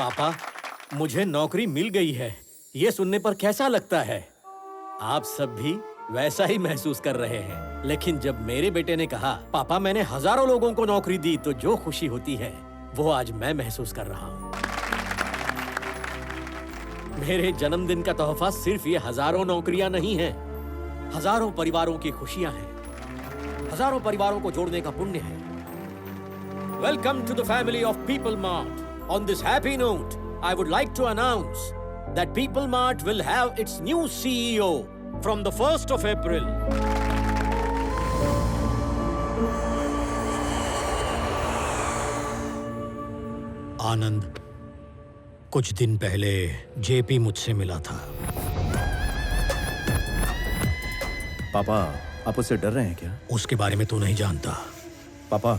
पापा, मुझे नौकरी मिल गई है। ये सुनने पर कैसा लगता है? आप सब भी वैसा ही महसूस कर रहे हैं। लेकिन जब मेरे बेटे ने कहा, पापा मैंने हजारों लोगों को नौकरी दी, तो जो खुशी होती है वो आज मैं महसूस कर रहा हूँ। मेरे जन्मदिन का तोहफा सिर्फ ये हजारों नौकरियां नहीं हैं, हजारों परिवारों की खुशियां हैं, हजारों परिवारों को जोड़ने का पुण्य है। Welcome to the family of People Mart. On this happy note, I would like to announce that People Mart will have its new CEO from the 1st of April. आनंद, कुछ दिन पहले जेपी मुझसे मिला था। पापा, आप उससे डर रहे हैं क्या? उसके बारे में तू नहीं जानता। पापा,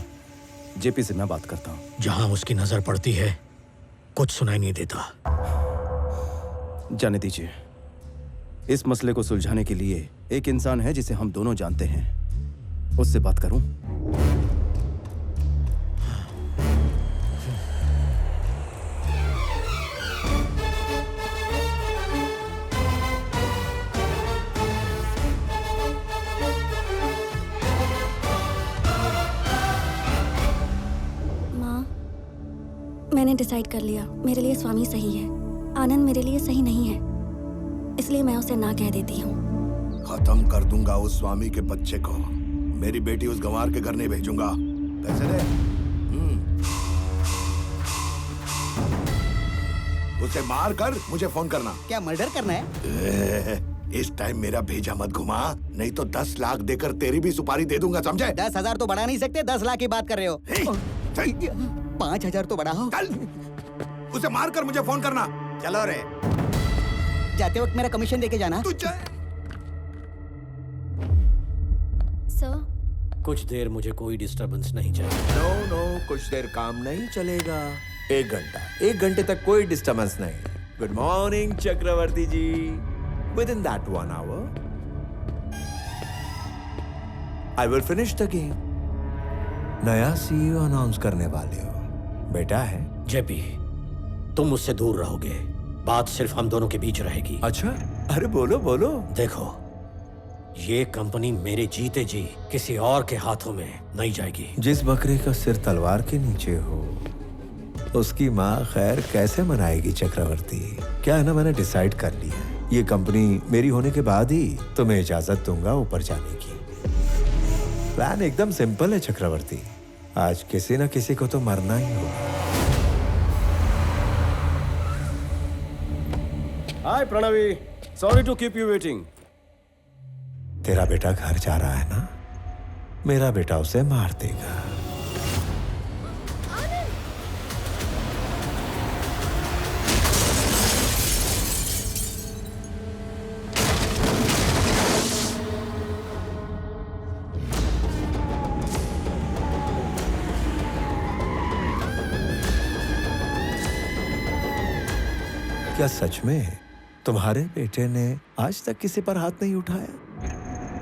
जेपी से मैं बात करता हूँ। जहां उसकी नजर पड़ती है कुछ सुनाई नहीं देता। जाने दीजिए। इस मसले को सुलझाने के लिए एक इंसान है जिसे हम दोनों जानते हैं, उससे बात करूं? मैंने डिसाइड कर लिया, मेरे लिए स्वामी सही है, आनंद मेरे लिए सही नहीं है, इसलिए मैं उसे ना कह देती हूँ। खत्म कर दूंगा उस स्वामी के बच्चे को। मेरी बेटी उस गंवार के घर नहीं भेजूंगा। पैसे दे। उसे मार कर मुझे फोन करना। क्या मर्डर करना है? इस टाइम मेरा भेजा मत घुमा, नहीं तो 10 लाख देकर तेरी भी सुपारी दे दूंगा, समझे? 10,000 तो बढ़ा नहीं सकते, 10 लाख की बात कर रहे हो। 5,000 तो बढ़ाओ। चल, उसे मार कर मुझे फोन करना। चलो रे। जाते वक्त मेरा कमीशन देके जाना। तू सर, कुछ देर मुझे कोई डिस्टरबेंस नहीं चाहिए। नो, कुछ देर काम नहीं चलेगा। 1 घंटा, 1 घंटे तक कोई डिस्टरबेंस नहीं। Good morning Chakravarti ji. Within that 1 hour, I will finish the game. नया CEO अनाउंस करने वाले हो, बेटा है। जेपी, तुम मुझसे दूर रहोगे, बात सिर्फ हम दोनों के बीच रहेगी। अच्छा, अरे बोलो बोलो। देखो, ये कंपनी मेरे जीते जी किसी और के हाथों में नहीं जाएगी। जिस बकरे का सिर तलवार के नीचे हो, उसकी माँ खैर कैसे मनाएगी चक्रवर्ती? क्या है ना, मैंने डिसाइड कर लिया है, ये कंपनी मेरी होने के बाद ही तुम्हें इजाजत दूंगा ऊपर जाने की। प्लान एकदम सिंपल है चक्रवर्ती, आज किसी न किसी को तो मरना ही होगा। Hi Pranavi, sorry to keep you waiting. तेरा बेटा घर जा रहा है ना, मेरा बेटा उसे मार देगा। क्या सच में तुम्हारे बेटे ने आज तक किसी पर हाथ नहीं उठाया?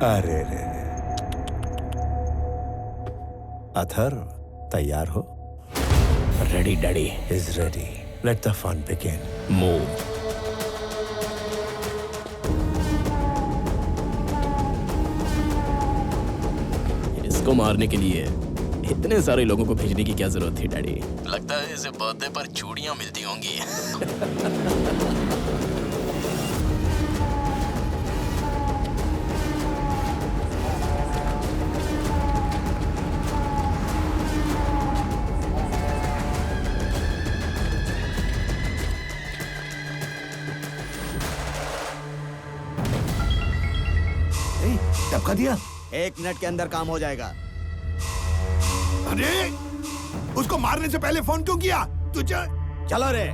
अरे रे, अथर तैयार हो? Ready daddy. Is ready. Let the fun begin. Move. इसको मारने के लिए इतने सारे लोगों को भेजने की क्या जरूरत थी डैडी? लगता है इसे बर्थडे पर चूड़ियां मिलती होंगी। टपका दिया। 1 मिनट के अंदर काम हो जाएगा। अरे, उसको मारने से पहले फोन क्यों किया? तुझे चलो रे।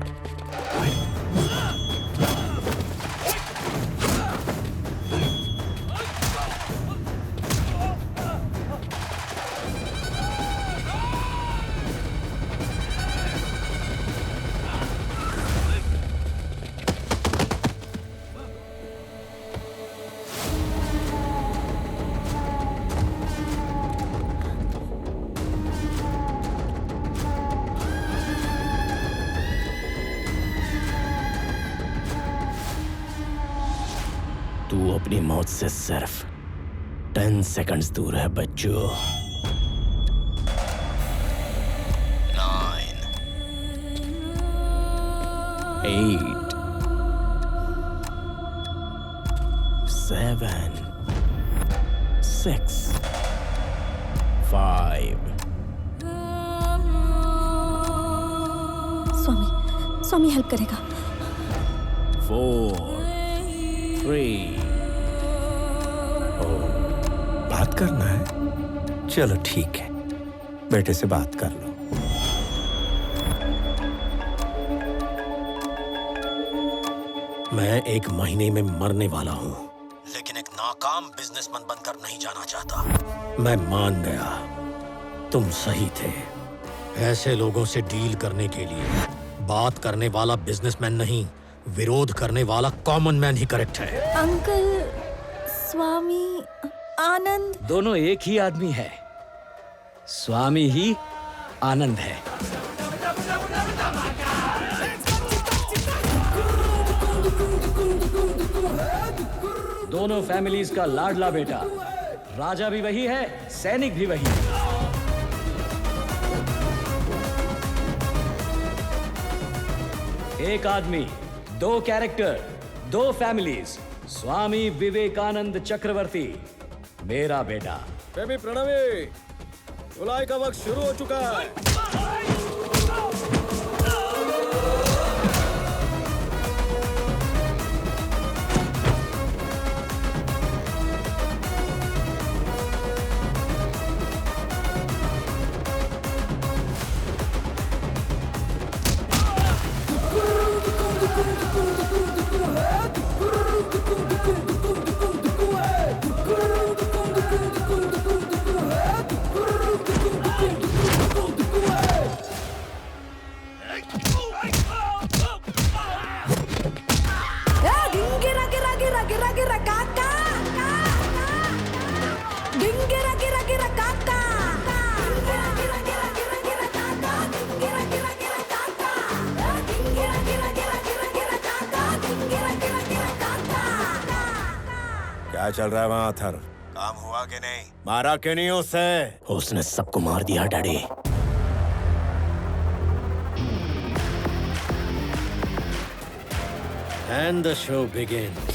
अपनी मौत से सिर्फ 10 सेकंड्स दूर है बच्चों। 9, 8, 7, 6, 5, स्वामी हेल्प करेगा। 4, 3। बात करना है? चलो ठीक है, बेटे से बात कर लो। मैं 1 महीने में मरने वाला हूं, लेकिन एक नाकाम बिजनेसमैन बनकर नहीं जाना चाहता। मैं मान गया, तुम सही थे। ऐसे लोगों से डील करने के लिए बात करने वाला बिजनेसमैन नहीं, विरोध करने वाला कॉमन मैन ही करेक्ट है। अंकल, स्वामी, आनंद। दोनों एक ही आदमी है। स्वामी ही आनंद है। दोनों फैमिलीज का लाडला बेटा। राजा भी वही है, सैनिक भी वही है। एक आदमी, 2 कैरेक्टर, 2 फैमिलीज। स्वामी विवेकानंद चक्रवर्ती, मेरा बेटा। बेबी प्रणवी, धुलाई का वक्त शुरू हो चुका है। क्या चल रहा है वहाँ अथर? काम हुआ कि नहीं? मारा क्यों नहीं उसे? उसने सबको मार दिया daddy. And the show begins.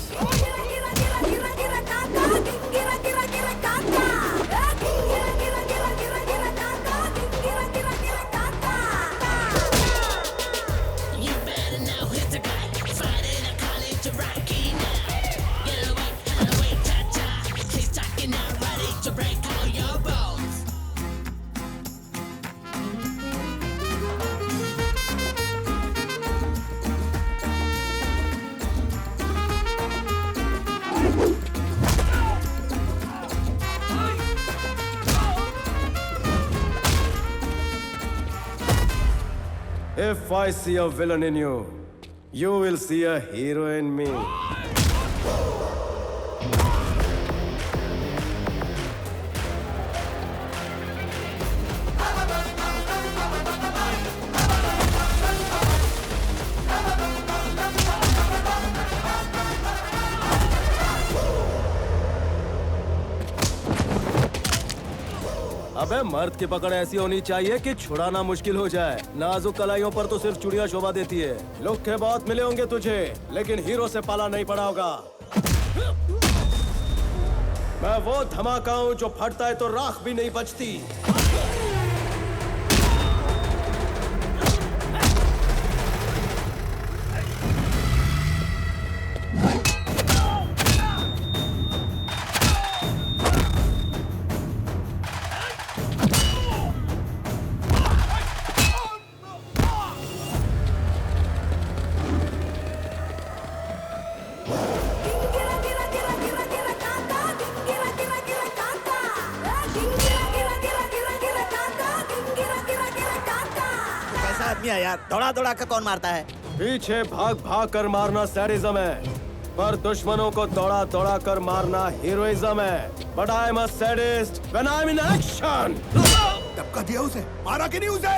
If I see a villain in you, you will see a hero in me. अबे मर्द की पकड़ ऐसी होनी चाहिए कि छुड़ाना मुश्किल हो जाए। नाजुक कलाइयों पर तो सिर्फ चुड़ियां शोभा देती है। लुक के बहुत मिले होंगे तुझे, लेकिन हीरो से पाला नहीं पड़ा होगा। मैं वो धमाका हूं जो फटता है तो राख भी नहीं बचती। यार दौड़ा दौड़ा कर कौन मारता है? पीछे भाग भाग कर मारना सैडिज्म है, पर दुश्मनों को दौड़ा दौड़ा कर मारना हीरोइज्म है। But I'm a sadist when I'm in action. धक्का दिया उसे, मारा कि नहीं उसे?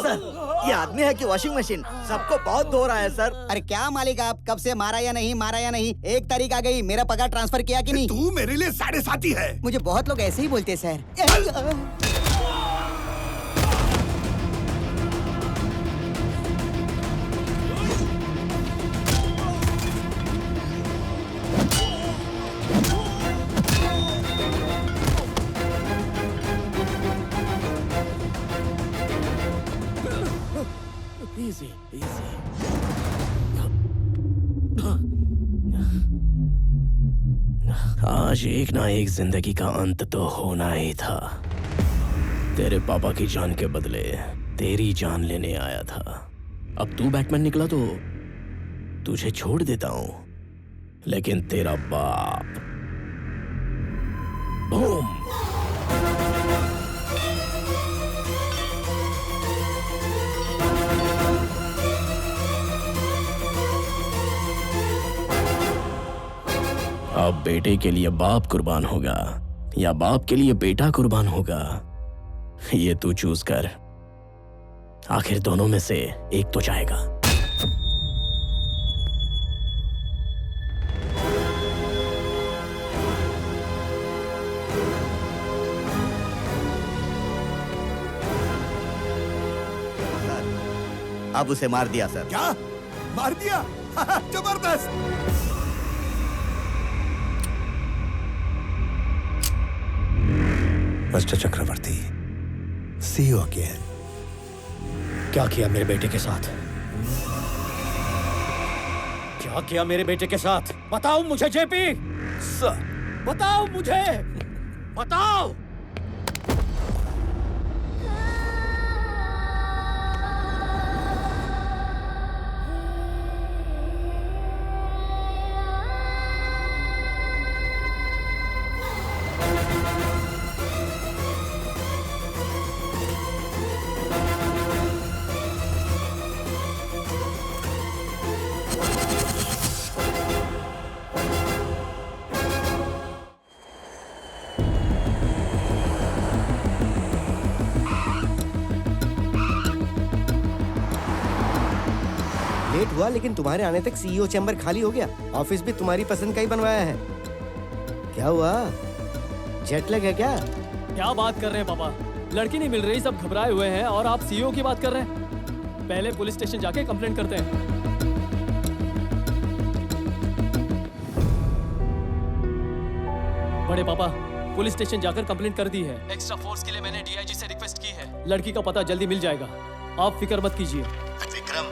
सर, ये आदमी है कि वॉशिंग मशीन? सबको बहुत धो रहा है सर। अरे क्या मालिक आप, कब से मारा या नहीं, मारा या नहीं? 1 तारीख आ गई, मेरा पगार ट्रांसफर किया कि नहीं? तू मेरे लिए साढ़े साथी है। मुझे बहुत लोग ऐसे ही बोलते हैं सर। Easy, easy. आज एक ना एक जिंदगी का अंत तो होना ही था। तेरे पापा की जान के बदले तेरी जान लेने आया था। अब तू बैटमैन निकला तो तुझे छोड़ देता हूं, लेकिन तेरा बाप बूम। अब बेटे के लिए बाप कुर्बान होगा या बाप के लिए बेटा कुर्बान होगा, ये तू चूज कर। आखिर दोनों में से एक तो जाएगा। अब उसे मार दिया सर। क्या मार दिया? जबरदस्त। Mister Chakravarti, see you again. क्या किया मेरे बेटे के साथ? क्या किया मेरे बेटे के साथ? बताओ मुझे जेपी। सर, बताओ मुझे, बताओ। लेट हुआ, लेकिन तुम्हारे आने तक सीईओ चैम्बर खाली हो गया। ऑफिस भी तुम्हारी पसंद का ही बनवाया है। क्या हुआ, जेट लैग है क्या? क्या बात कर रहे हैं पापा? लड़की नहीं मिल रही, सब घबराए हुए हैं और आप सीईओ की बात कर रहे हैं। पहले पुलिस स्टेशन जाके कंप्लेंट करते हैं। बड़े पापा, पुलिस स्टेशन जाकर कंप्लेंट कर दी है। एक्स्ट्रा फोर्स के लिए मैंने डीआईजी से रिक्वेस्ट की है। लड़की का पता जल्दी मिल जाएगा, आप फिक्र मत कीजिए। विक्रम,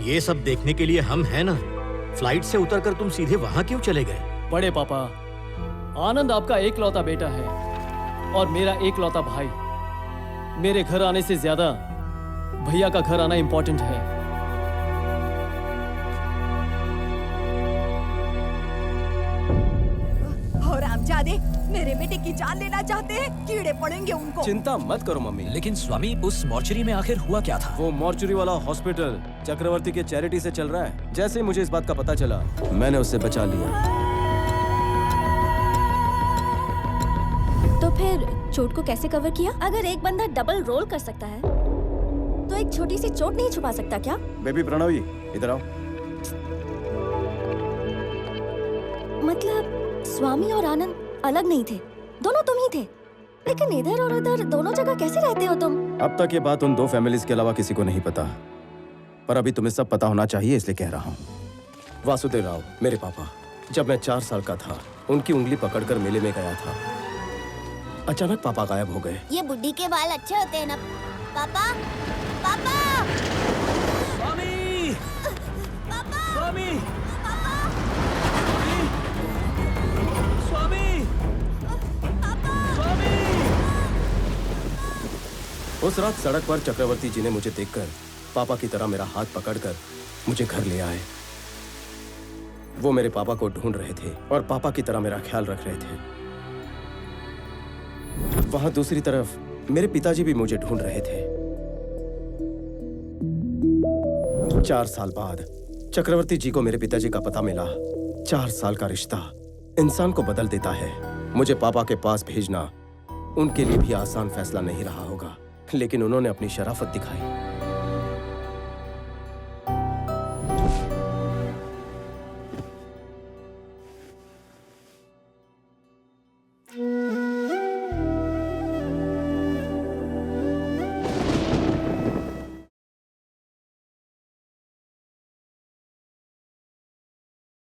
ये सब देखने के लिए हम हैं ना। फ्लाइट से उतरकर तुम सीधे वहां क्यों चले गए? बड़े पापा, आनंद आपका एकलौता बेटा है और मेरा एकलौता भाई। मेरे घर आने से ज्यादा भैया का घर आना इंपॉर्टेंट है। और रामजादे मेरे बेटे की जान लेना चाहते हैं, कीड़े पड़ेंगे उनको। चिंता मत करो मम्मी। लेकिन स्वामी, उस मॉर्चरी में आखिर हुआ क्या था? वो मॉर्चरी वाला हॉस्पिटल चक्रवर्ती के चैरिटी से चल रहा है। जैसे ही मुझे इस बात का पता चला, मैंने उससे बचा लिया। तो फिर चोट को कैसे कवर किया? अगर एक बंदा डबल रोल कर सकता है, तो एक छोटी सी चोट नहीं छुपा सकता क्या? बेबी प्रणवी, इधर आओ। मतलब स्वामी और आनंद अलग नहीं थे, दोनों तुम ही थे। लेकिन इधर और उधर दोनों जगह कैसे रहते हो तुम? अब तक ये बात उन दो फैमिलीज के अलावा किसी को नहीं पता, पर अभी तुम्हें सब पता होना चाहिए, इसलिए कह रहा हूँ। वासुदेव राव, मेरे पापा, जब मैं 4 साल का था, उनकी उंगली पकड़कर मेले में गया था। अचानक पापा गायब हो गए। ये बुड्ढी के बाल अच्छे होते हैं ना पापा? पापा! स्वामी! पापा! स्वामी! स्वामी! स्वामी! उस रात सड़क पर चक्रवर्ती जी ने मुझे देखकर पापा की तरह मेरा हाथ पकड़कर मुझे घर ले आए। वो मेरे पापा को ढूंढ रहे थे और पापा की तरह मेरा ख्याल रख रहे थे। वहां दूसरी तरफ मेरे पिताजी भी मुझे ढूंढ रहे थे। 4 साल बाद चक्रवर्ती जी को मेरे पिताजी का पता मिला। 4 साल का रिश्ता इंसान को बदल देता है। मुझे पापा के पास भेजना उनके लिए भी आसान फैसला नहीं रहा होगा, लेकिन उन्होंने अपनी शराफत दिखाई।